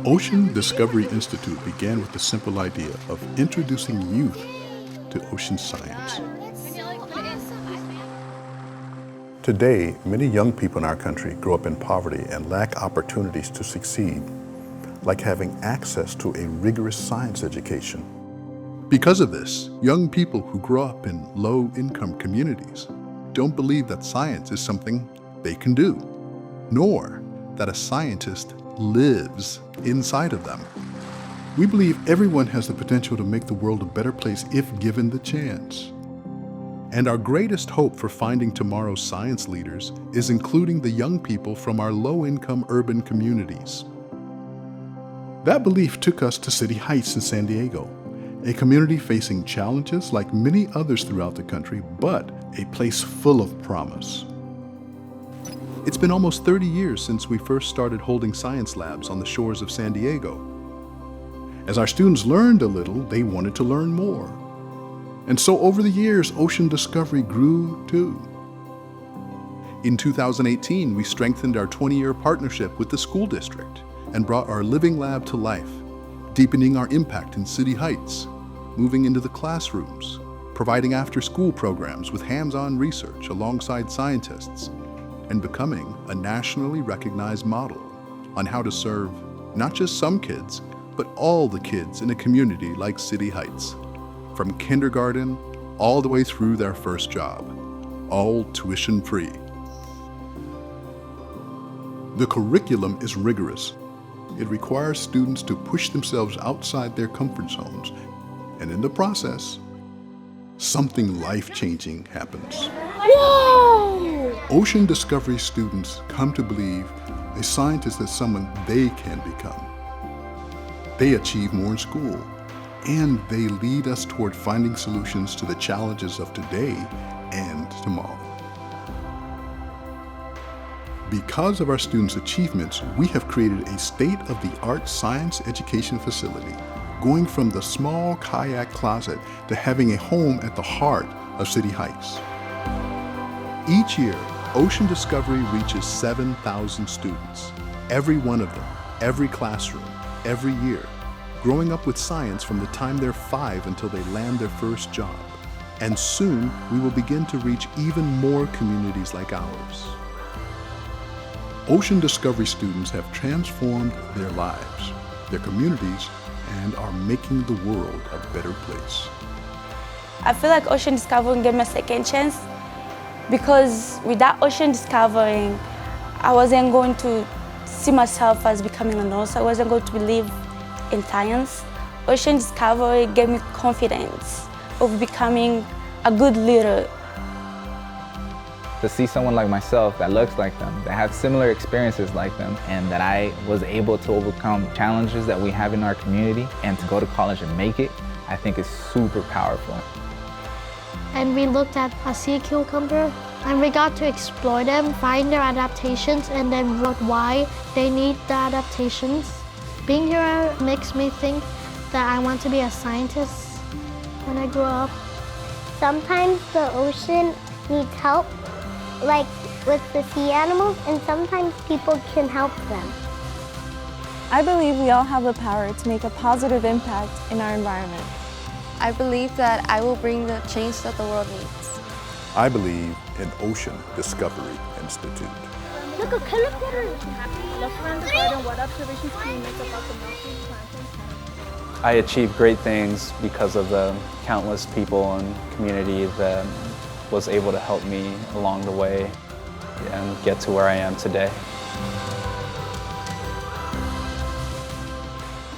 Ocean Discovery Institute began with the simple idea of introducing youth to ocean science. Today, many young people in our country grow up in poverty and lack opportunities to succeed, like having access to a rigorous science education. Because of this, young people who grow up in low-income communities don't believe that science is something they can do, nor that a scientist lives inside of them. We believe everyone has the potential to make the world a better place if given the chance. And our greatest hope for finding tomorrow's science leaders is including the young people from our low-income urban communities. That belief took us to City Heights in San Diego, a community facing challenges like many others throughout the country, but a place full of promise. It's been almost 30 years since we first started holding science labs on the shores of San Diego. As our students learned a little, they wanted to learn more. And so over the years, Ocean Discovery grew too. In 2018, we strengthened our 20-year partnership with the school district and brought our living lab to life, deepening our impact in City Heights, moving into the classrooms, providing after-school programs with hands-on research alongside scientists, and becoming a nationally recognized model on how to serve not just some kids, but all the kids in a community like City Heights, from kindergarten all the way through their first job, all tuition-free. The curriculum is rigorous. It requires students to push themselves outside their comfort zones, and in the process, something life-changing happens. Whoa! Ocean Discovery students come to believe a scientist is someone they can become. They achieve more in school, and they lead us toward finding solutions to the challenges of today and tomorrow. Because of our students' achievements, we have created a state-of-the-art science education facility, going from the small kayak closet to having a home at the heart of City Heights. Each year, Ocean Discovery reaches 7,000 students, every one of them, every classroom, every year, growing up with science from the time they're 5 until they land their first job. And soon, we will begin to reach even more communities like ours. Ocean Discovery students have transformed their lives, their communities, and are making the world a better place. I feel like Ocean Discovery gave me a second chance because without Ocean Discovering, I wasn't going to see myself as becoming a nurse. I wasn't going to believe in science. Ocean Discovery gave me confidence of becoming a good leader. To see someone like myself that looks like them, that has similar experiences like them, and that I was able to overcome challenges that we have in our community and to go to college and make it, I think is super powerful. And we looked at a sea cucumber and we got to explore them, find their adaptations, and then wrote why they need the adaptations. Being here makes me think that I want to be a scientist when I grow up. Sometimes the ocean needs help, like with the sea animals, and sometimes people can help them. I believe we all have the power to make a positive impact in our environment. I believe that I will bring the change that the world needs. I believe in Ocean Discovery Institute. Look at her. Look around the garden. What observations can you make about the milkweed plants? I achieved great things because of the countless people and community that was able to help me along the way and get to where I am today.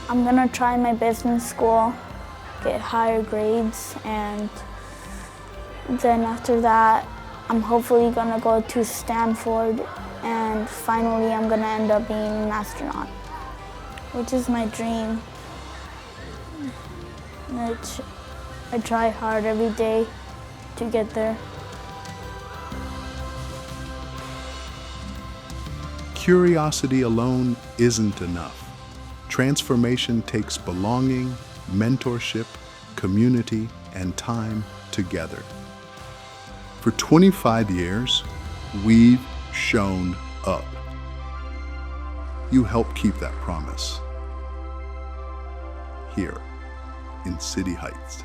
I'm gonna try my best in school, get higher grades, and then after that, I'm hopefully gonna go to Stanford, and finally I'm gonna end up being an astronaut, which is my dream. I try hard every day to get there. Curiosity alone isn't enough. Transformation takes belonging, mentorship, community, and time together. For 25 years, we've shown up. you help keep that promise here in City Heights.